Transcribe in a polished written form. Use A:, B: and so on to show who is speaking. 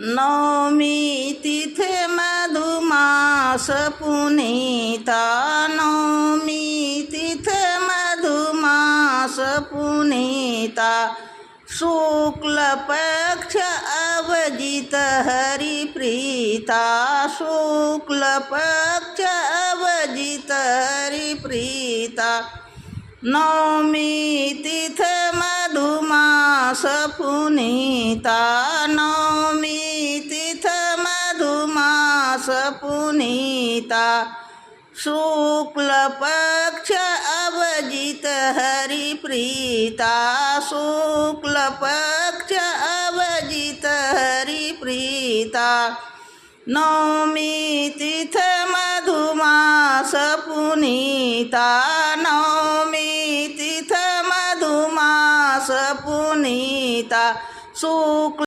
A: नवमी तिथे मधुमास पुनीता, नवमी तिथे मधुमास पुनीता। शुक्ल पक्ष अवजित हरिप्रीता, शुक्ल पक्ष अवजित हरिप्रीता। नवमी तिथे मधुमास पुनीता, नवमी तिथे मधुमास पुनीता। शुक्ल पक्ष अवजित हरिप्रीता, शुक्ल पक्ष अवजित हरिप्रीता। नवमी तिथे मधुमास पुनीता, नवमी तिथे मधुमास पुनीता। शुक्ल